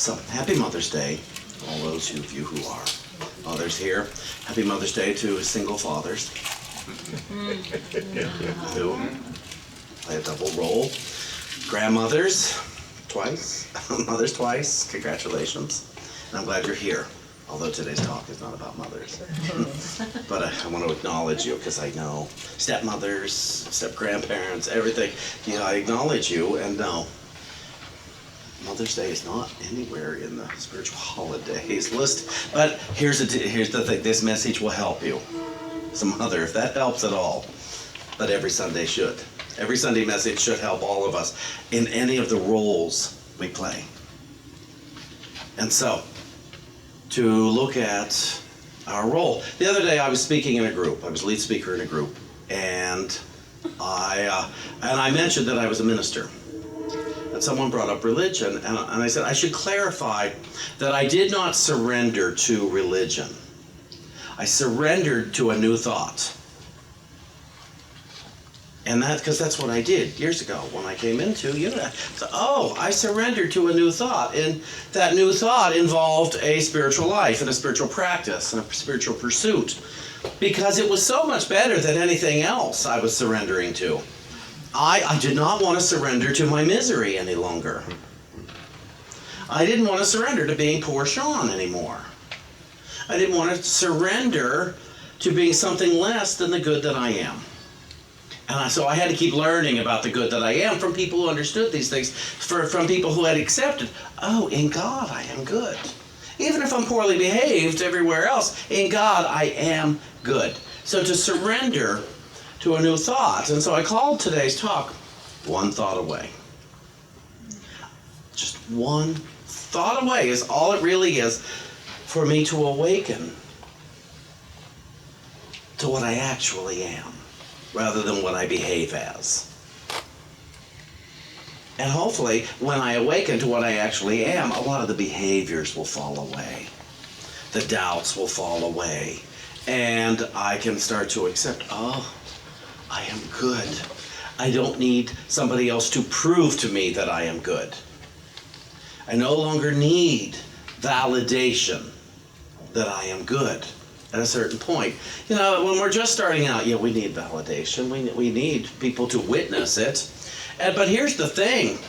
So, happy Mother's Day, all those of you who are mothers here. Happy Mother's Day to single fathers who play a double role. Grandmothers, twice. Mothers, twice. Congratulations. And I'm glad you're here, although today's talk is not about mothers. But I want to acknowledge you because I know stepmothers, step-grandparents, everything. You know, I acknowledge you and know Mother's Day is not anywhere in the spiritual holidays list. But here's the thing. This message will help you as a mother, if that helps at all. But every Sunday should. Every Sunday message should help all of us in any of the roles we play. And so, to look at our role. The other day I was speaking in a group. I was lead speaker in a group. And I mentioned that I was a minister. And someone brought up religion, and I said I should clarify that I did not surrender to religion. I surrendered to a new thought. And because that's what I did years ago when I came into I surrendered to a new thought. And that new thought involved a spiritual life and a spiritual practice and a spiritual pursuit. Because it was so much better than anything else I was surrendering to. I did not want to surrender to my misery any longer. I didn't want to surrender to being poor Shawn anymore. I didn't want to surrender to being something less than the good that I am. And so I had to keep learning about the good that I am from people who understood these things, from people who had accepted, oh, in God I am good. Even if I'm poorly behaved everywhere else, in God I am good. So to surrender to a new thought. And so I called today's talk, One Thought Away. Just one thought away is all it really is for me to awaken to what I actually am, rather than what I behave as. And hopefully, when I awaken to what I actually am, a lot of the behaviors will fall away. The doubts will fall away. And I can start to accept, oh, I am good. I don't need somebody else to prove to me that I am good. I no longer need validation that I am good at a certain point. You know, when we're just starting out, yeah, we need validation. We need people to witness it. But here's the thing.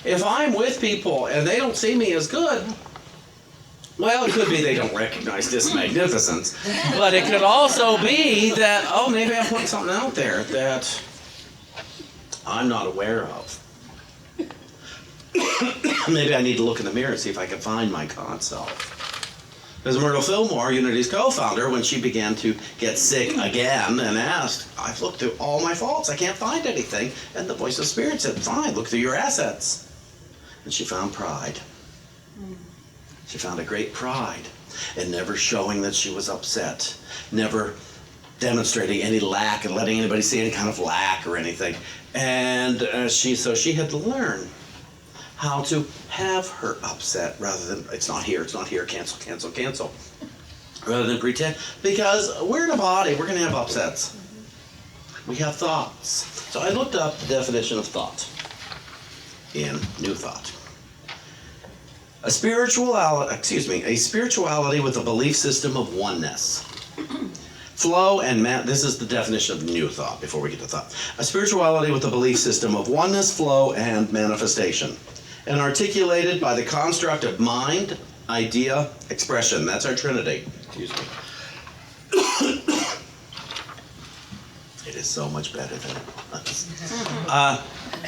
If I'm with people and they don't see me as good, well, it could be they don't recognize this magnificence. But it could also be that, oh, maybe I'm putting something out there that I'm not aware of. Maybe I need to look in the mirror and see if I can find my God self. Because Myrtle Fillmore, Unity's co-founder, when she began to get sick again and asked, I've looked through all my faults, I can't find anything. And the voice of Spirit said, fine, look through your assets. And she found pride. She found a great pride in never showing that she was upset, never demonstrating any lack and letting anybody see any kind of lack or anything. And so she had to learn how to have her upset rather than, it's not here, cancel, rather than pretend. Because we're in a body, we're going to have upsets. We have thoughts. So I looked up the definition of thought in New Thought. A spirituality with a belief system of oneness. Flow and this is the definition of New Thought before we get to thought. A spirituality with a belief system of oneness, flow, and manifestation. And articulated by the construct of mind, idea, expression. That's our Trinity. Excuse me. It is so much better than it was.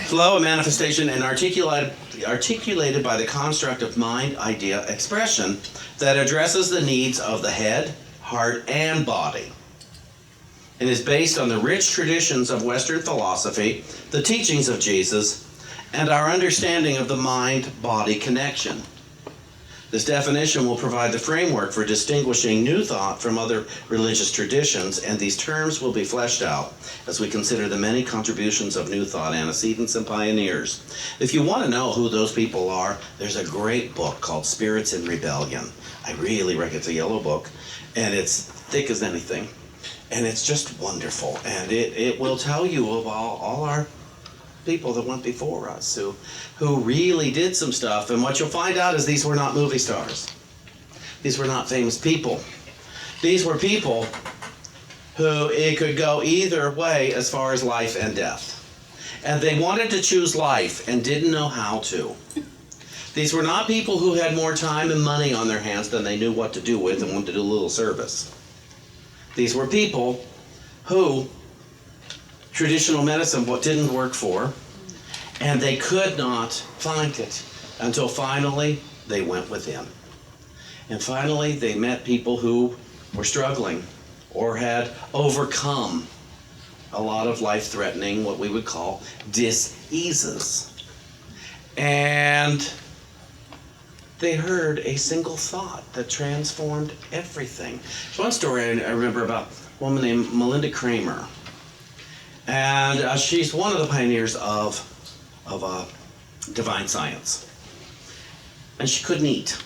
Flow and manifestation and articulated by the construct of mind, idea, expression that addresses the needs of the head, heart, and body. It is based on the rich traditions of Western philosophy, the teachings of Jesus, and our understanding of the mind-body connection. This definition will provide the framework for distinguishing New Thought from other religious traditions, and these terms will be fleshed out as we consider the many contributions of New Thought antecedents and pioneers. If you want to know who those people are, there's a great book called Spirits in Rebellion. I really reckon it's a yellow book, and it's thick as anything, and it's just wonderful, and it will tell you about all our people that went before us who really did some stuff. And what you'll find out is these were not movie stars. These were not famous people. These were people who it could go either way as far as life and death. And they wanted to choose life and didn't know how to. These were not people who had more time and money on their hands than they knew what to do with and wanted to do a little service. These were people who traditional medicine didn't work for, and they could not find it until finally they went within. And finally they met people who were struggling or had overcome a lot of life-threatening, what we would call diseases. And they heard a single thought that transformed everything. There's one story I remember about a woman named Melinda Kramer. And she's one of the pioneers of divine science. And she couldn't eat.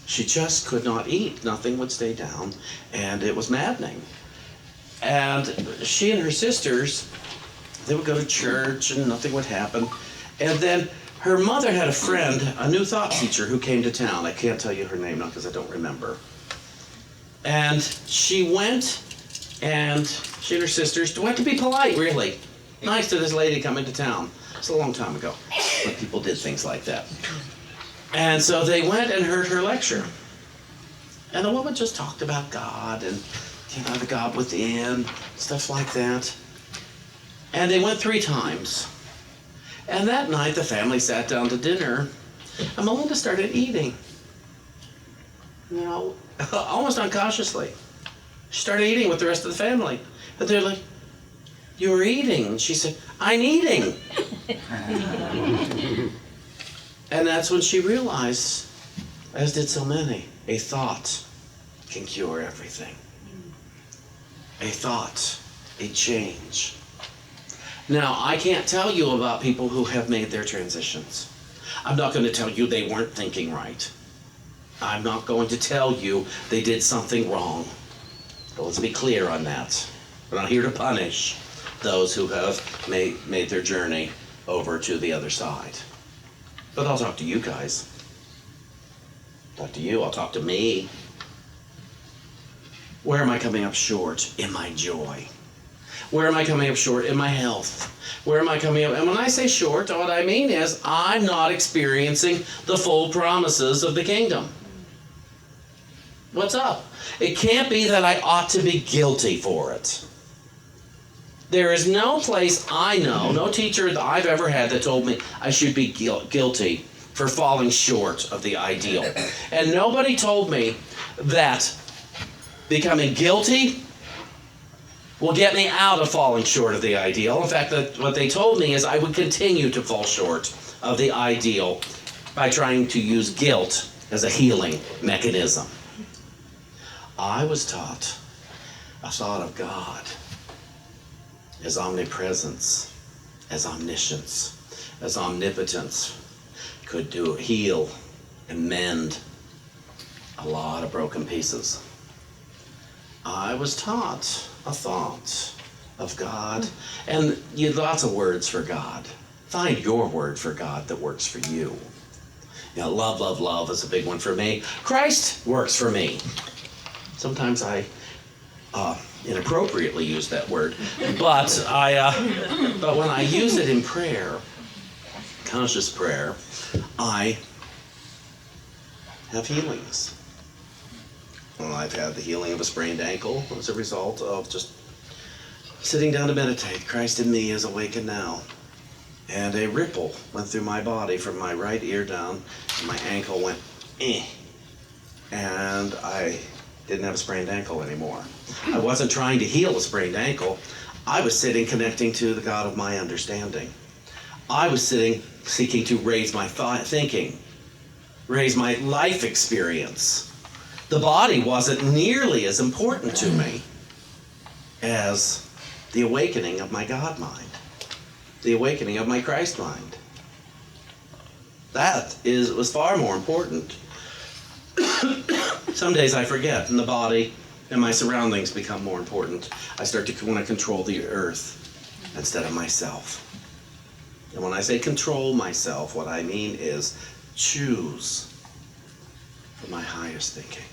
She just could not eat. Nothing would stay down. And it was maddening. And she and her sisters, they would go to church and nothing would happen. And then her mother had a friend, a New Thought teacher, who came to town. I can't tell you her name now because I don't remember. And she went, and she and her sisters went to be polite, really. Nice to this lady coming to town. It's a long time ago when people did things like that. And so they went and heard her lecture. And the woman just talked about God and the God within, stuff like that. And they went 3 times. And that night the family sat down to dinner, and Melinda started eating. Almost unconsciously. She started eating with the rest of the family. And they're like, "You're eating." And she said, "I'm eating." And that's when she realized, as did so many, a thought can cure everything. A thought, a change. Now, I can't tell you about people who have made their transitions. I'm not going to tell you they weren't thinking right. I'm not going to tell you they did something wrong. But let's be clear on that. We're not here to punish those who have made their journey over to the other side. But I'll talk to you guys. Talk to you, I'll talk to me. Where am I coming up short in my joy? Where am I coming up short in my health? Where am I coming up? And when I say short, what I mean is I'm not experiencing the full promises of the kingdom. What's up? It can't be that I ought to be guilty for it. There is no place I know, no teacher that I've ever had that told me I should be guilty for falling short of the ideal. And nobody told me that becoming guilty will get me out of falling short of the ideal. In fact, what they told me is I would continue to fall short of the ideal by trying to use guilt as a healing mechanism. I was taught a thought of God as omnipresence, as omniscience, as omnipotence, could heal and mend a lot of broken pieces. I was taught a thought of God, and lots of words for God. Find your word for God that works for you. Love, love, love is a big one for me. Christ works for me. Sometimes I inappropriately use that word, but when I use it in prayer, conscious prayer, I have healings. Well, I've had the healing of a sprained ankle as a result of just sitting down to meditate. Christ in me is awakened now. And a ripple went through my body from my right ear down, and my ankle went, and I didn't have a sprained ankle anymore. I wasn't trying to heal a sprained ankle. I was sitting connecting to the God of my understanding. I was sitting seeking to raise my thinking, raise my life experience. The body wasn't nearly as important to me as the awakening of my God mind, the awakening of my Christ mind. That was far more important. Some days I forget, and the body and my surroundings become more important. I start to want to control the earth instead of myself. And when I say control myself, what I mean is choose for my highest thinking.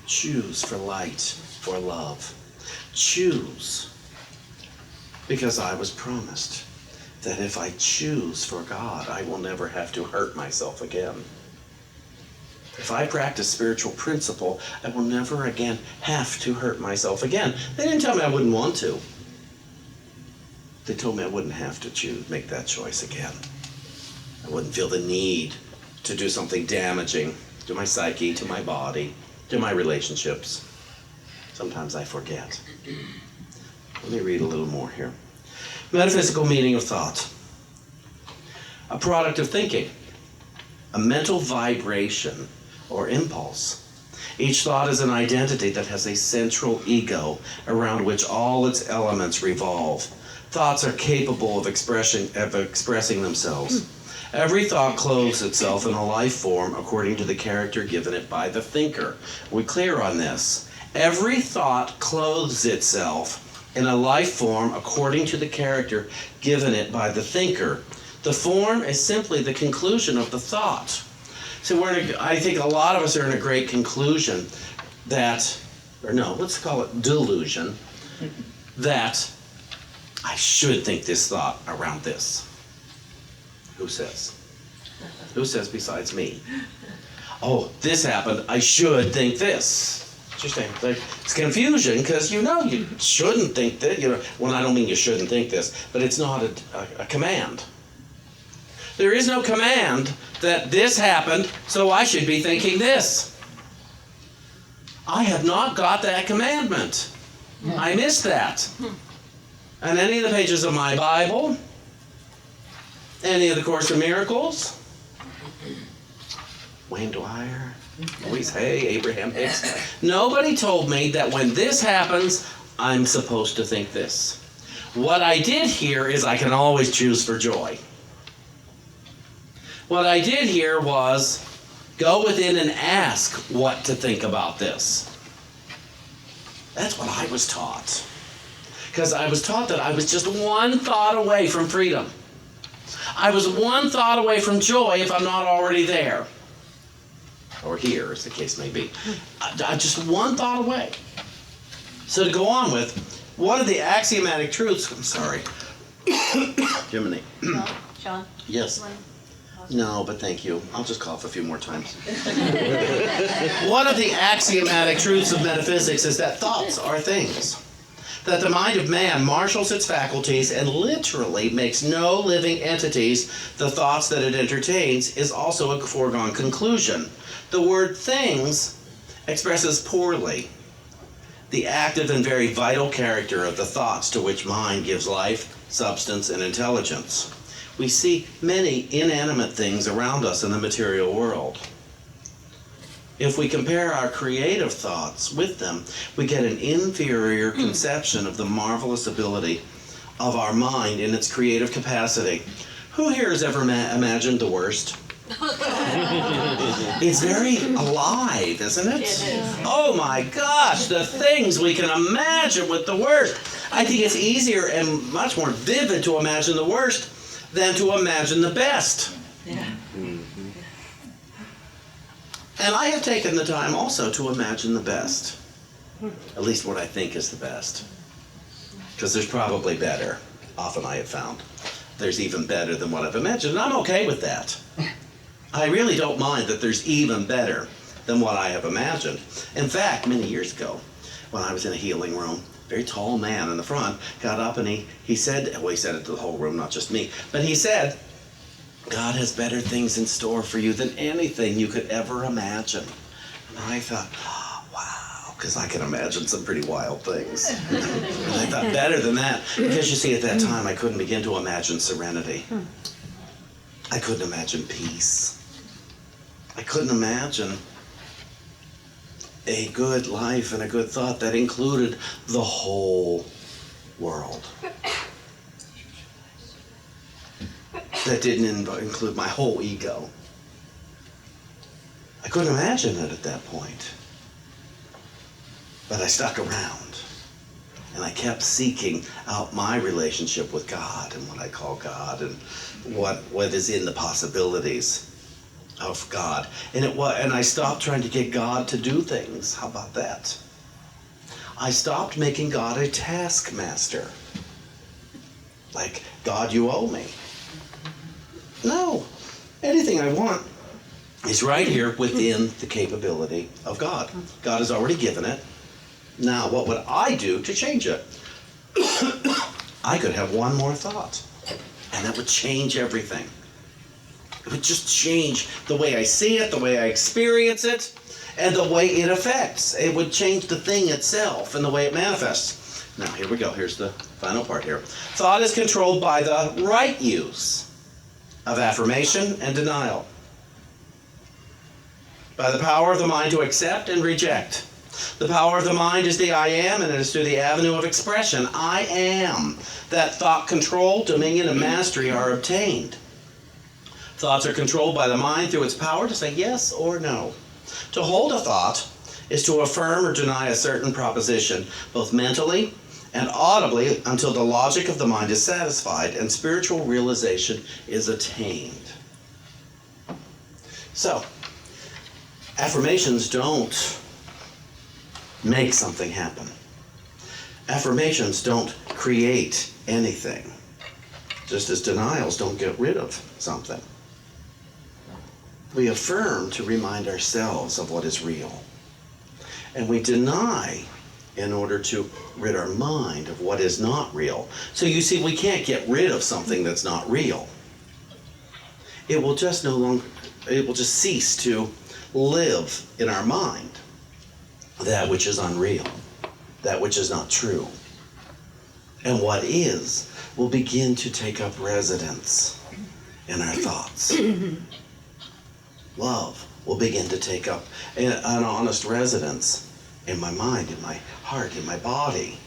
Choose for light, for love. Choose because I was promised that if I choose for God, I will never have to hurt myself again. If I practice spiritual principle, I will never again have to hurt myself again. They didn't tell me I wouldn't want to. They told me I wouldn't have to make that choice again. I wouldn't feel the need to do something damaging to my psyche, to my body, to my relationships. Sometimes I forget. Let me read a little more here. Metaphysical meaning of thought. A product of thinking. A mental vibration or impulse. Each thought is an identity that has a central ego around which all its elements revolve. Thoughts are capable of expressing themselves. Every thought clothes itself in a life form according to the character given it by the thinker. We're clear on this. Every thought clothes itself in a life form according to the character given it by the thinker. The form is simply the conclusion of the thought. So I think a lot of us are in a great conclusion that, or no, let's call it delusion, that I should think this thought around this. Who says? Who says besides me? Oh, this happened, I should think this. Interesting. It's confusion because you shouldn't think that. Well, I don't mean you shouldn't think this, but it's not a command. There is no command that this happened, so I should be thinking this. I have not got that commandment. I missed that. And any of the pages of my Bible, any of the Course in Miracles, Wayne Dwyer, Louise Hay, Abraham Hicks, nobody told me that when this happens, I'm supposed to think this. What I did hear is I can always choose for joy. What I did here was go within and ask what to think about this. That's what I was taught. Because I was taught that I was just one thought away from freedom. I was one thought away from joy if I'm not already there. Or here, as the case may be. Just one thought away. So to go on with, one of the axiomatic truths, I'm sorry. Jiminy. Shawn? Yes. No, but thank you. I'll just cough a few more times. One of the axiomatic truths of metaphysics is that thoughts are things. That the mind of man marshals its faculties and literally makes no living entities the thoughts that it entertains is also a foregone conclusion. The word things expresses poorly the active and very vital character of the thoughts to which mind gives life, substance, and intelligence. We see many inanimate things around us in the material world. If we compare our creative thoughts with them, we get an inferior conception of the marvelous ability of our mind in its creative capacity. Who here has ever imagined the worst? It's very alive, isn't it? It is. Oh my gosh, the things we can imagine with the worst. I think it's easier and much more vivid to imagine the worst than to imagine the best. Yeah. And I have taken the time also to imagine the best. At least what I think is the best. Because there's probably better. Often I have found there's even better than what I've imagined. And I'm okay with that. I really don't mind that there's even better than what I have imagined. In fact, many years ago, when I was in a healing room, a very tall man in the front got up and he said, well, he said it to the whole room, not just me, but he said, God has better things in store for you than anything you could ever imagine. And I thought, oh, wow, because I can imagine some pretty wild things. And I thought, better than that. Because you see, at that time, I couldn't begin to imagine serenity. I couldn't imagine peace. I couldn't imagine a good life and a good thought that included the whole world. That didn't include my whole ego. I couldn't imagine it at that point. But I stuck around. And I kept seeking out my relationship with God and what I call God and what is in the possibilities of God. And I stopped trying to get God to do things. How about that? I stopped making God a taskmaster. Like, God, you owe me. No. Anything I want is right here within the capability of God. God has already given it. Now, what would I do to change it? I could have one more thought, and that would change everything. It would just change the way I see it, the way I experience it, and the way it affects. It would change the thing itself and the way it manifests. Now, here we go. Here's the final part here. Thought is controlled by the right use of affirmation and denial. By the power of the mind to accept and reject. The power of the mind is the I am, and it is through the avenue of expression, I am, that thought control, dominion, and mastery are obtained. Thoughts are controlled by the mind through its power to say yes or no. To hold a thought is to affirm or deny a certain proposition, both mentally and audibly, until the logic of the mind is satisfied and spiritual realization is attained. So, affirmations don't make something happen. Affirmations don't create anything, just as denials don't get rid of something. We affirm to remind ourselves of what is real, and we deny in order to rid our mind of what is not real. So you see, we can't get rid of something that's not real. It will just cease to live in our mind. That which is unreal, that which is not true. And what is will begin to take up residence in our thoughts. Love will begin to take up an honest residence in my mind, in my heart, in my body.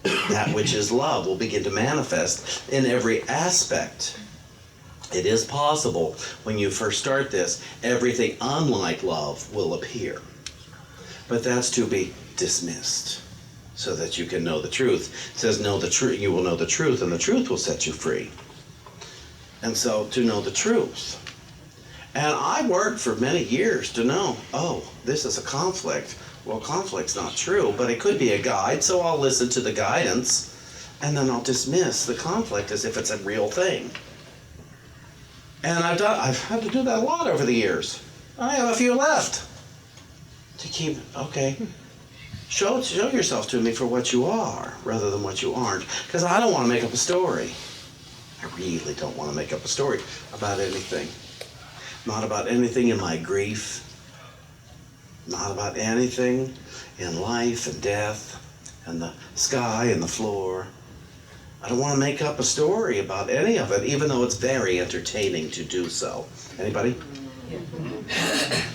That which is love will begin to manifest in every aspect. It is possible when you first start this, everything unlike love will appear. But that's to be dismissed so that you can know the truth. It says, know the truth, you will know the truth, and the truth will set you free. And so to know the truth. And I worked for many years to know, oh, this is a conflict. Well, conflict's not true, but it could be a guide, so I'll listen to the guidance, and then I'll dismiss the conflict as if it's a real thing. And I've had to do that a lot over the years. I have a few left. To keep, okay, show yourself to me for what you are rather than what you aren't. Because I don't want to make up a story. I really don't want to make up a story about anything. Not about anything in my grief. Not about anything in life and death and the sky and the floor. I don't want to make up a story about any of it, even though it's very entertaining to do so. Anybody?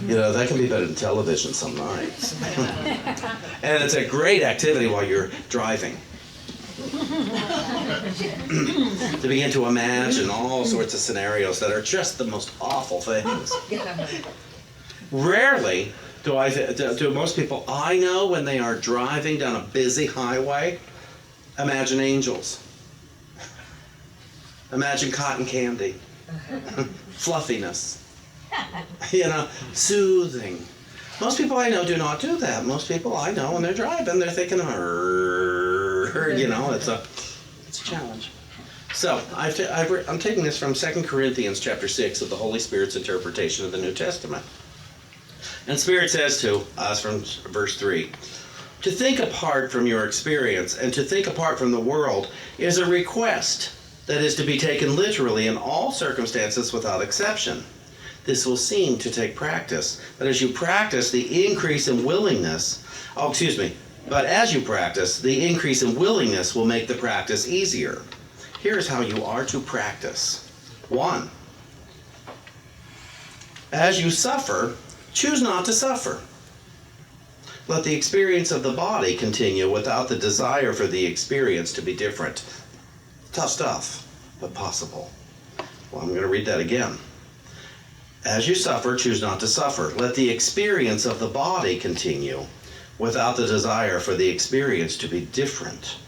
You know, that can be better than television some nights. And it's a great activity while you're driving. To begin to imagine all sorts of scenarios that are just the most awful things. Rarely do most people I know, when they are driving down a busy highway, imagine angels. Imagine cotton candy. Fluffiness. You know, soothing. Most people I know do not do that. Most people I know, when they're driving, they're thinking, you know, it's a challenge. So I'm taking this from 2 Corinthians chapter 6 of the Holy Spirit's interpretation of the New Testament. And Spirit says to us from verse 3, to think apart from your experience and to think apart from the world is a request that is to be taken literally in all circumstances without exception. This will seem to take practice, but as you practice, the increase in willingness, but as you practice, the increase in willingness will make the practice easier. Here's how you are to practice. 1, as you suffer, choose not to suffer. Let the experience of the body continue without the desire for the experience to be different. Tough stuff, but possible. Well, I'm going to read that again. As you suffer, choose not to suffer. Let the experience of the body continue without the desire for the experience to be different.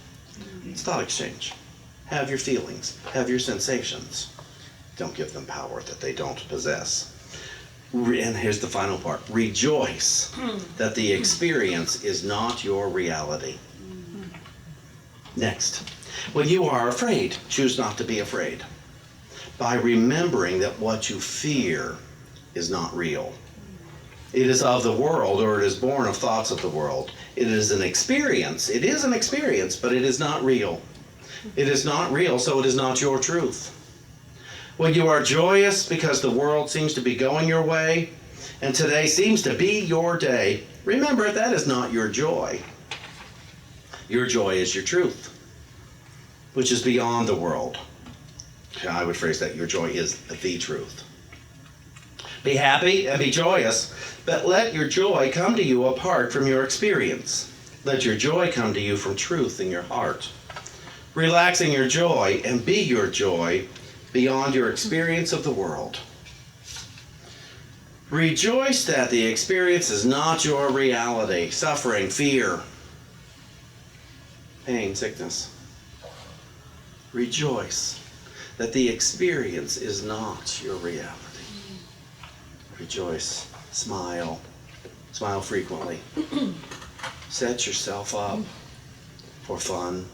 It's thought exchange. Have your feelings. Have your sensations. Don't give them power that they don't possess. And here's the final part. Rejoice that the experience is not your reality. Next. When you are afraid, choose not to be afraid. By remembering that what you fear is not real. It is of the world, or it is born of thoughts of the world. It is an experience. It is an experience, but it is not real. It is not real, so it is not your truth. When you are joyous because the world seems to be going your way, and today seems to be your day, remember that is not your joy. Your joy is your truth, which is beyond the world. I would phrase that your joy is the truth. Be happy and be joyous, but let your joy come to you apart from your experience. Let your joy come to you from truth in your heart. Relaxing your joy and be your joy beyond your experience of the world. Rejoice that the experience is not your reality. Suffering, fear, pain, sickness. Rejoice that the experience is not your reality. Rejoice. Smile. Smile frequently. Set yourself up for fun,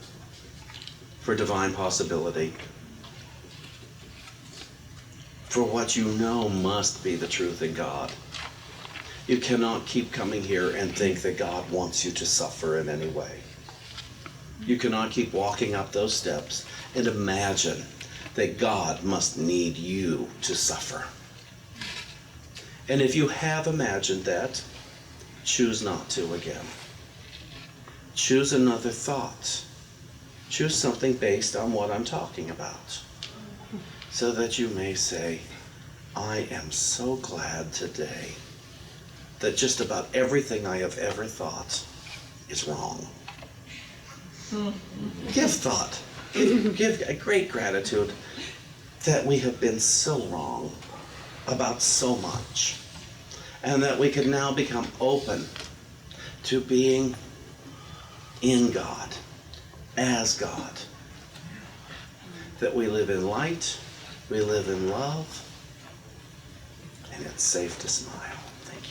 for divine possibility, for what you know must be the truth in God. You cannot keep coming here and think that God wants you to suffer in any way. You cannot keep walking up those steps and imagine that God must need you to suffer. And if you have imagined that, choose not to again. Choose another thought. Choose something based on what I'm talking about, so that you may say, I am so glad today that just about everything I have ever thought is wrong. Give thought. Give a great gratitude that we have been so wrong about so much, and that we can now become open to being in God, as God. That we live in light, we live in love, and it's safe to smile. Thank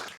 you.